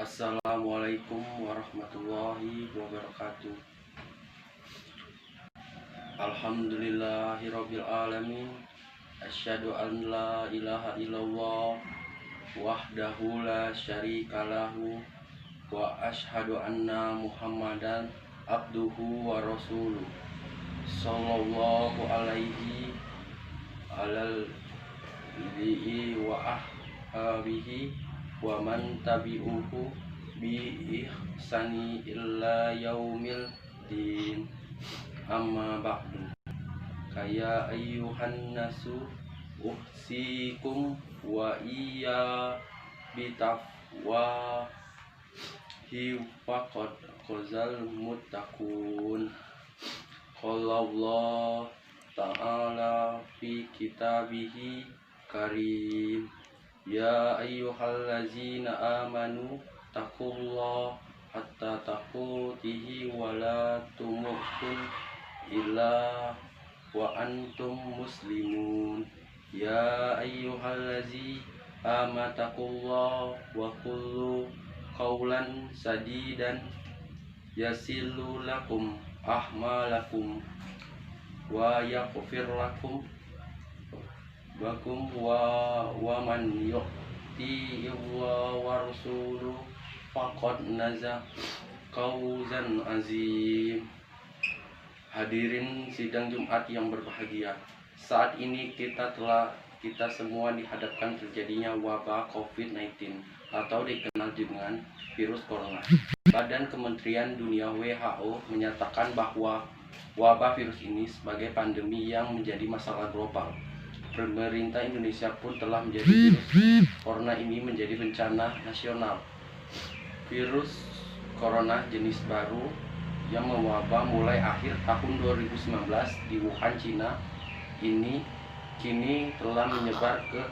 Assalamualaikum warahmatullahi wabarakatuh. Alhamdulillahirabbil alamin. Asyhadu an la ilaha illallah wahdahu la syarikalahu wa asyhadu anna Muhammadan abduhu wa rasuluh. Sallallahu alaihi alal alihi wa ahbihi wa man tabi'uhu bi ihsani illa yaumil din. Amma ba'du. Kaya ayyuhan nasu uhsikum wa iya bitaqwa faqad qazal muttaqun. Qala Allah ta'ala fi kitabihi karim, ya ayyuhallazina amanu taqullah hatta taqutihi wa la tumuttun illa wa antum muslimun. Ya ayyuhallazi amatakullah wa qulu qawlan sadidan yasilu lakum ahmalakum wa yaghfir lakum wa man yu'ti wa rasuluhu faqad naza qauzan azim. Hadirin sidang Jumat yang berbahagia, saat ini kita semua dihadapkan terjadinya wabah COVID-19 atau dikenal dengan virus corona. Badan Kementerian Dunia WHO menyatakan bahwa wabah virus ini sebagai pandemi yang menjadi masalah global. Pemerintah Indonesia pun telah menjadi virus corona ini menjadi bencana nasional. Virus corona jenis baru yang mewabah mulai akhir tahun 2019 di Wuhan, Cina ini kini telah menyebar ke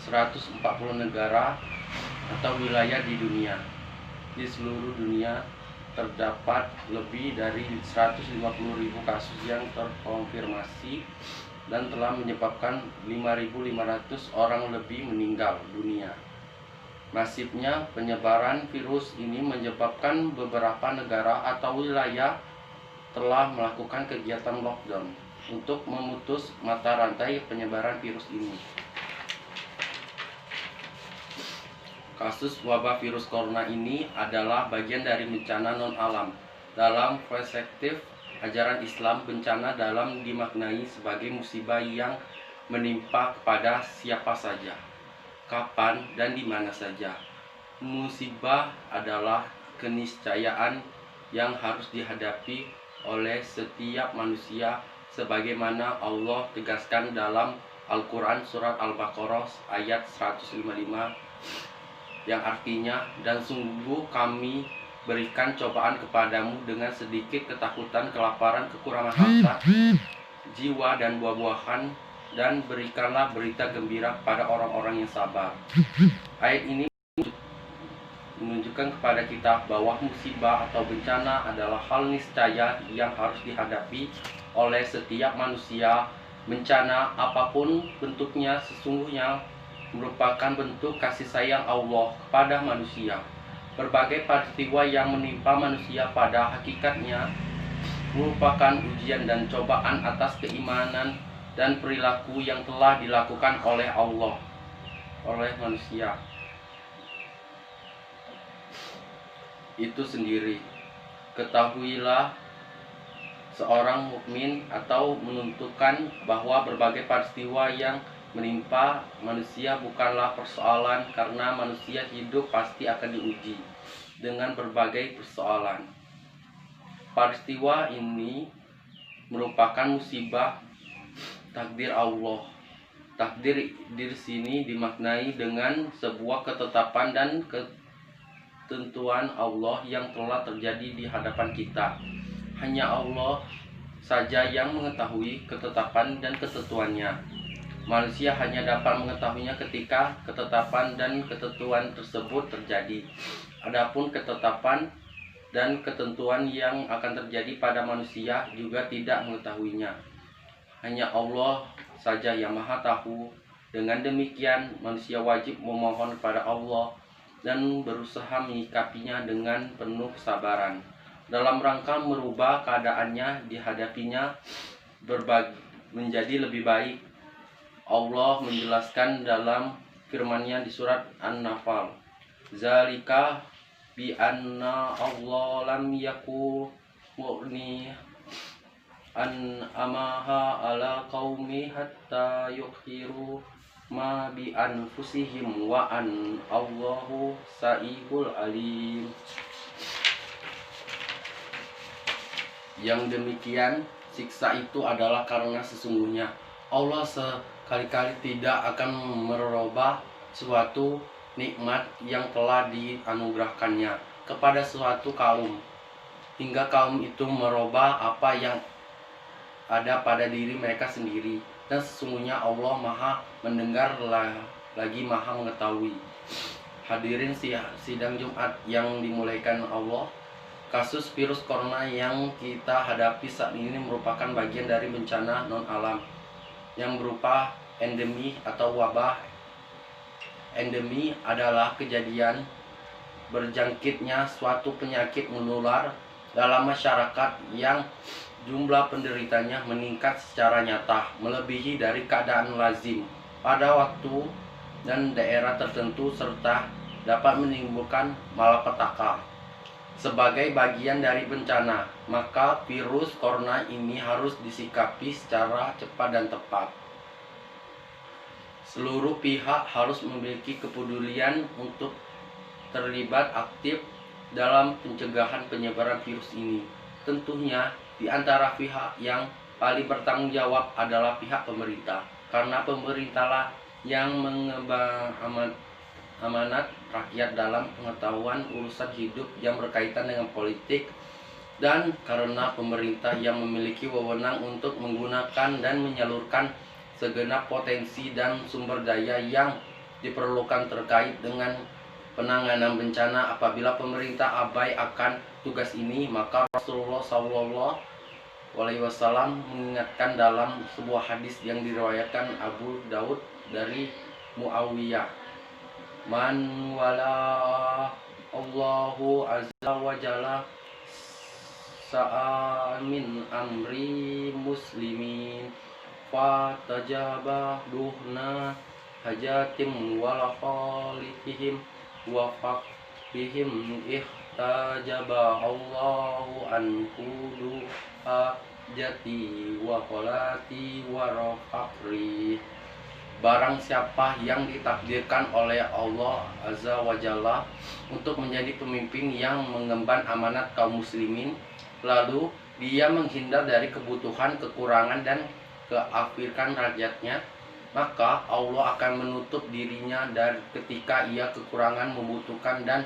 140 negara atau wilayah di dunia. Di seluruh dunia terdapat lebih dari 150.000 kasus yang terkonfirmasi dan telah menyebabkan 5.500 orang lebih meninggal dunia. Masifnya penyebaran virus ini menyebabkan beberapa negara atau wilayah telah melakukan kegiatan lockdown untuk memutus mata rantai penyebaran virus ini. Kasus wabah virus corona ini adalah bagian dari bencana non-alam. Dalam perspektif ajaran Islam, bencana dalam dimaknai sebagai musibah yang menimpa kepada siapa saja, kapan dan di mana saja. Musibah adalah keniscayaan yang harus dihadapi oleh setiap manusia sebagaimana Allah tegaskan dalam Al-Quran surat Al-Baqarah ayat 155 yang artinya, dan sungguh kami berikan cobaan kepadamu dengan sedikit ketakutan, kelaparan, kekurangan harta, jiwa dan buah-buahan, dan berikanlah berita gembira kepada orang-orang yang sabar. Ayat ini menunjukkan kepada kita bahwa musibah atau bencana adalah hal niscaya yang harus dihadapi oleh setiap manusia. Bencana apapun bentuknya sesungguhnya merupakan bentuk kasih sayang Allah kepada manusia. Berbagai peristiwa yang menimpa manusia pada hakikatnya merupakan ujian dan cobaan atas keimanan dan perilaku yang telah dilakukan oleh Allah, oleh manusia itu sendiri. Ketahuilah, seorang mukmin atau menentukan bahwa berbagai peristiwa yang menimpa manusia bukanlah persoalan, karena manusia hidup pasti akan diuji dengan berbagai persoalan. Peristiwa ini merupakan musibah takdir Allah. Takdir di sini dimaknai dengan sebuah ketetapan dan ketentuan Allah yang telah terjadi di hadapan kita. Hanya Allah saja yang mengetahui ketetapan dan ketentuannya. Manusia hanya dapat mengetahuinya ketika ketetapan dan ketentuan tersebut terjadi. Adapun ketetapan dan ketentuan yang akan terjadi pada manusia juga tidak mengetahuinya. Hanya Allah saja yang maha tahu. Dengan demikian, manusia wajib memohon kepada Allah dan berusaha menyikapinya dengan penuh kesabaran. Dalam rangka merubah keadaannya dihadapinya menjadi lebih baik, Allah menjelaskan dalam firman-Nya di surat An-Nafal, "Zalika bi anna Allah lam yakun mu'ni an amaha ala qaumi hatta yukhiru ma bi anfusihim wa an Allahu sa'ihul alim." Yang demikian siksa itu adalah karena sesungguhnya Allah sekali-kali tidak akan merubah suatu nikmat yang telah dianugerahkannya kepada suatu kaum hingga kaum itu merubah apa yang ada pada diri mereka sendiri, dan sesungguhnya Allah Maha mendengar lagi Maha mengetahui. Hadirin sidang Jumat yang dimuliakan Allah, kasus virus corona yang kita hadapi saat ini merupakan bagian dari bencana non-alam yang berupa endemi atau wabah. Endemi adalah kejadian berjangkitnya suatu penyakit menular dalam masyarakat yang jumlah penderitanya meningkat secara nyata melebihi dari keadaan lazim pada waktu dan daerah tertentu serta dapat menimbulkan malapetaka. Sebagai bagian dari bencana, maka virus corona ini harus disikapi secara cepat dan tepat. Seluruh pihak harus memiliki kepedulian untuk terlibat aktif dalam pencegahan penyebaran virus ini. Tentunya di antara pihak yang paling bertanggung jawab adalah pihak pemerintah, karena pemerintahlah yang mengemban amanat rakyat dalam pengetahuan urusan hidup yang berkaitan dengan politik, dan karena pemerintah yang memiliki wewenang untuk menggunakan dan menyalurkan segenap potensi dan sumber daya yang diperlukan terkait dengan penanganan bencana. Apabila pemerintah abai akan tugas ini, maka Rasulullah SAW mengingatkan dalam sebuah hadis yang diriwayatkan Abu Daud dari Muawiyah, "Man wala Allahu azza wa jalla sa'amin amri muslimin fatajabaduhna hajatim wala khalifihim wa faqbihim ihtajaba Allahu an kudu hajati wa kholati wa rafaqri." Barang siapa yang ditakdirkan oleh Allah Azza wa Jalla untuk menjadi pemimpin yang mengemban amanat kaum muslimin, lalu dia menghindar dari kebutuhan, kekurangan, dan keafirkan rakyatnya, maka Allah akan menutup dirinya dari ketika ia kekurangan, membutuhkan, dan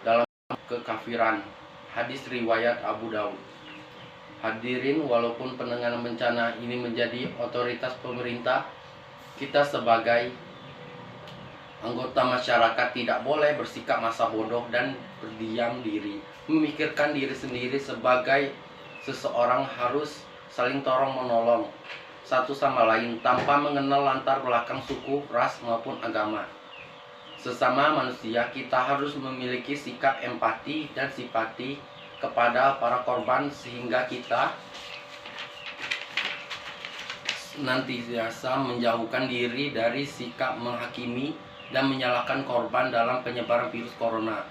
dalam kekafiran. Hadis riwayat Abu Daud. Hadirin, walaupun penanganan bencana ini menjadi otoritas pemerintah, kita sebagai anggota masyarakat tidak boleh bersikap masa bodoh dan berdiam diri. Memikirkan diri sendiri sebagai seseorang harus saling tolong-menolong satu sama lain tanpa mengenal latar belakang suku, ras, maupun agama. Sesama manusia, kita harus memiliki sikap empati dan simpati kepada para korban sehingga kita senantiasa menjauhkan diri dari sikap menghakimi dan menyalahkan korban dalam penyebaran virus corona.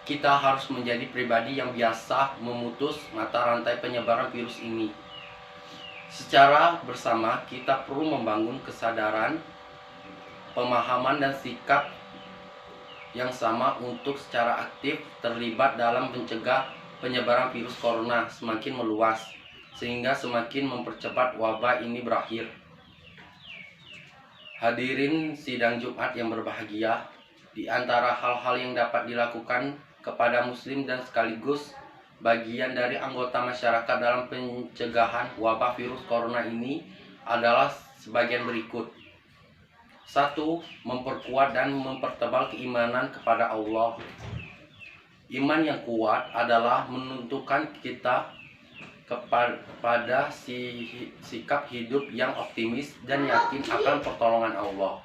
Kita harus menjadi pribadi yang biasa memutus mata rantai penyebaran virus ini. Secara bersama kita perlu membangun kesadaran, pemahaman, dan sikap yang sama untuk secara aktif terlibat dalam mencegah penyebaran virus corona semakin meluas, sehingga semakin mempercepat wabah ini berakhir. Hadirin sidang Jumat yang berbahagia, di antara hal-hal yang dapat dilakukan kepada muslim dan sekaligus bagian dari anggota masyarakat dalam pencegahan wabah virus corona ini adalah sebagian berikut. 1. Memperkuat dan mempertebal keimanan kepada Allah. Iman yang kuat adalah menentukan kita kepada sikap hidup yang optimis dan yakin akan pertolongan Allah.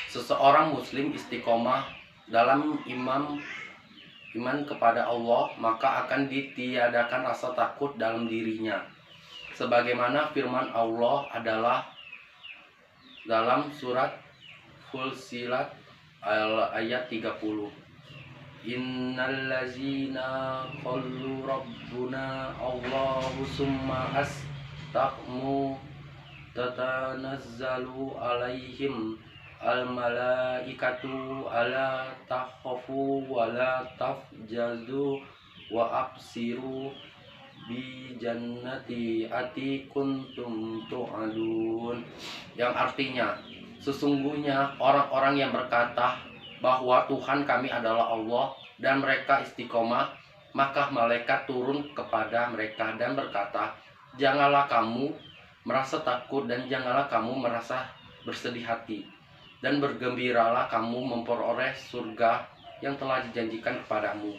Seseorang muslim istiqomah dalam iman kepada Allah, maka akan ditiadakan rasa takut dalam dirinya. Sebagaimana firman Allah adalah dalam surat Fussilat ayat 30. Innallazina qalu rabbuna Allahu summa astaqmu tatanazzalu alaihim al-malaikatu ala takhafu wa la tafjazu wa absiru bi jannati ati kuntum tu'adun, yang artinya sesungguhnya orang-orang yang berkata bahwa Tuhan kami adalah Allah dan mereka istiqomah, maka malaikat turun kepada mereka dan berkata, janganlah kamu merasa takut dan janganlah kamu merasa bersedih hati, dan bergembiralah kamu memperoleh surga yang telah dijanjikan kepadamu.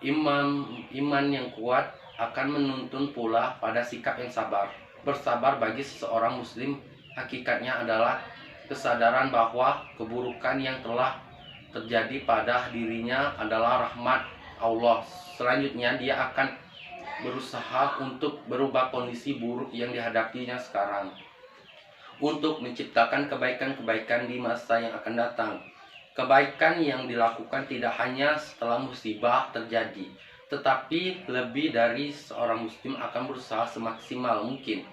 Iman yang kuat akan menuntun pula pada sikap yang sabar. Bersabar bagi seseorang muslim hakikatnya adalah kesadaran bahwa keburukan yang telah terjadi pada dirinya adalah rahmat Allah. Selanjutnya dia akan berusaha untuk berubah kondisi buruk yang dihadapinya sekarang, untuk menciptakan kebaikan-kebaikan di masa yang akan datang. Kebaikan yang dilakukan tidak hanya setelah musibah terjadi, tetapi lebih dari seorang muslim akan berusaha semaksimal mungkin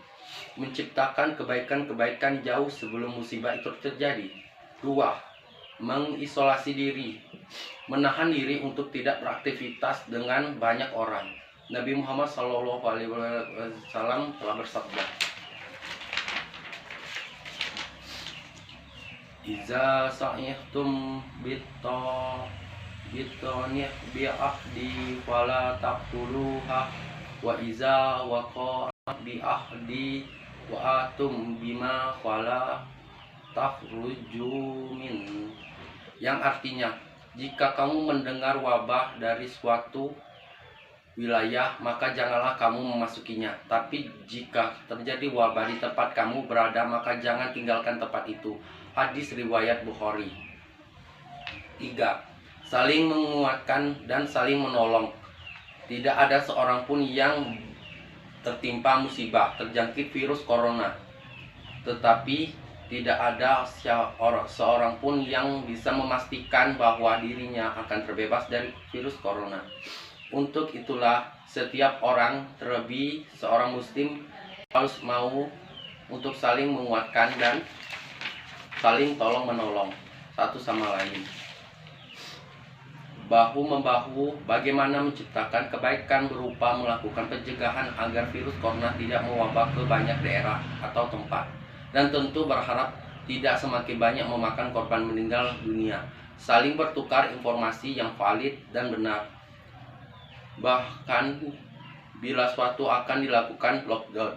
menciptakan kebaikan-kebaikan jauh sebelum musibah itu terjadi. 2. Mengisolasi diri, menahan diri untuk tidak beraktivitas dengan banyak orang. Nabi Muhammad SAW telah bersabda, Iza sa'ihtum bitonih bi'ahdi fala taqtuluha wa iza waqa'at bi'ahdi wa atum bima fala takhruju min, yang artinya jika kamu mendengar wabah dari suatu wilayah maka janganlah kamu memasukinya, tapi jika terjadi wabah di tempat kamu berada maka jangan tinggalkan tempat itu. Hadis riwayat Bukhari. 3. Saling menguatkan dan saling menolong. Tidak ada seorang pun yang tertimpa musibah terjangkit virus corona, tetapi tidak ada seorang pun yang bisa memastikan bahwa dirinya akan terbebas dari virus corona. Untuk itulah setiap orang, terlebih seorang muslim, harus mau untuk saling menguatkan dan saling tolong menolong satu sama lain, bahu-membahu. Bagaimana menciptakan kebaikan berupa melakukan pencegahan agar virus corona tidak mewabah ke banyak daerah atau tempat, dan tentu berharap tidak semakin banyak memakan korban meninggal dunia. Saling bertukar informasi yang valid dan benar. Bahkan bila suatu akan dilakukan lockdown,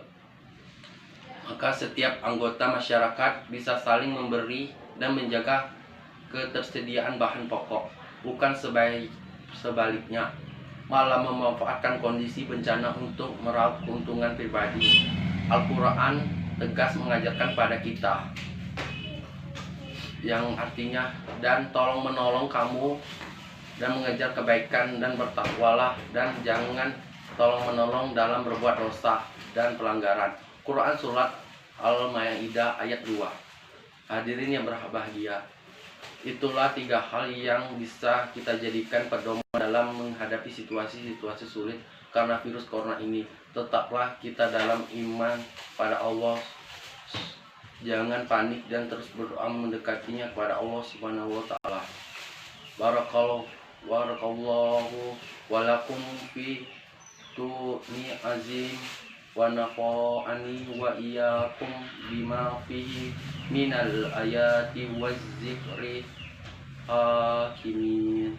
maka setiap anggota masyarakat bisa saling memberi dan menjaga ketersediaan bahan pokok, bukan sebaliknya malah memanfaatkan kondisi bencana untuk meraup keuntungan pribadi. Al-Quran tegas mengajarkan pada kita, yang artinya, dan tolong menolong kamu dan mengejar kebaikan dan bertakwalah, dan jangan tolong menolong dalam berbuat dosa dan pelanggaran. Quran surat Al-Maidah ayat 2. Hadirin yang berbahagia, itulah 3 hal yang bisa kita jadikan pedoman dalam menghadapi situasi-situasi sulit karena virus corona ini. Tetaplah kita dalam iman pada Allah, jangan panik dan terus berdoa mendekatinya kepada Allah Subhanahu wa taala. Barakallahu walakum fi tu'ni azim wa nafa'ani wa iyyakum bima fihi minal ayati waz zikri hakimin.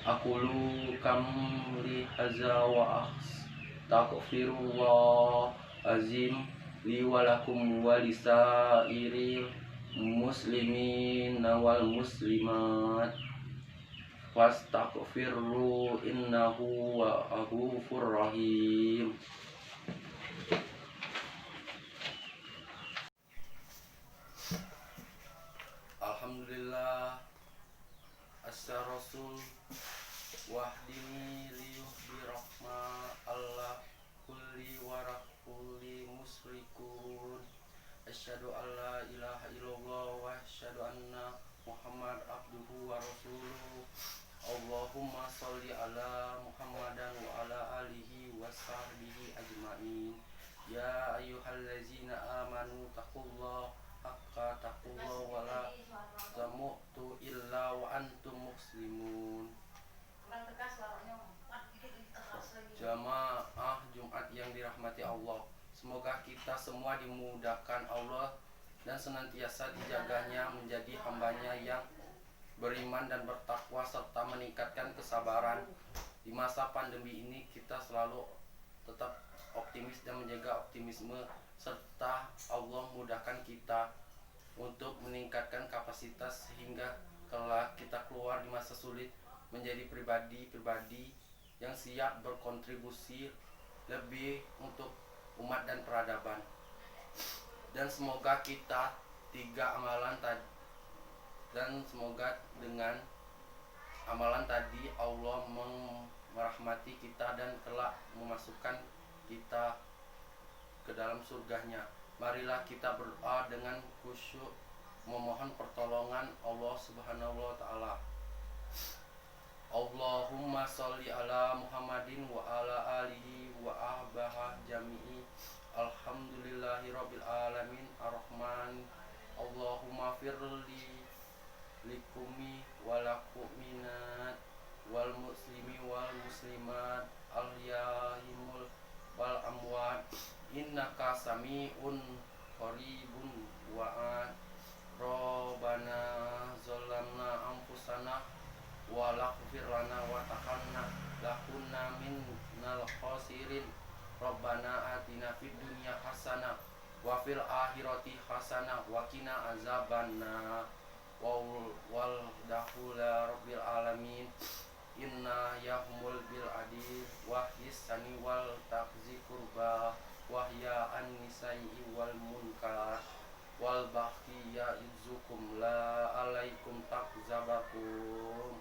Aqulu kamli hadza wa astaghfirullah azim li walakum wa lisairil muslimin wal muslimat wastaghfiru innahu ghafurur rahim. Alhamdulillah wahdini liyuhdirahma Allah kulli kulli musyrikun asyhadu an la ilaha illallah wa asyhadu anna Muhammad abduhu wa rasuluh. Allahumma sholli ala Muhammadan wa ala alihi wa sahbihi ajmain. Ya ayyuhallazina amanu taqullaha haqqa taqullah wa la tamutu illa wa antum muslimun. Jamaah Jumat yang dirahmati Allah, semoga kita semua dimudahkan Allah dan senantiasa dijaganya menjadi hambanya yang beriman dan bertakwa serta meningkatkan kesabaran. Di masa pandemi ini kita selalu tetap optimis dan menjaga optimisme serta Allah mudahkan kita untuk meningkatkan kapasitas sehingga kelak kita keluar di masa sulit menjadi pribadi-pribadi yang siap berkontribusi lebih untuk umat dan peradaban. Dan semoga kita tiga amalan tadi, dan semoga dengan amalan tadi Allah merahmati kita dan kelak memasukkan kita ke dalam surganya. Marilah kita berdoa dengan khusyuk memohon pertolongan Allah Subhanahu wa taala. Allahumma sholli ala Muhammadin wa ala alihi wa ahbah jami'i. Alhamdulillahi rabbil alamin arrahman. Allahumma firli likumi walakuminat wal muslimi wal muslimat al yahimul wal amwat innaka sami'un qaribun wa'ad. Rabbana zalamna anfusana wa laghfir lana wa tahanna lakunna minnal khasirin. Rabbana atina fid dunya hasanah wa fil akhirati hasanah wa qina azabannar. Walhamdulillahi rabbil alamin. Inna yahmul bil adil wa hisani wal takzi kurba wa hiya an nisai wal munkar wal baghi ya idzukum la alaikum takzabakum.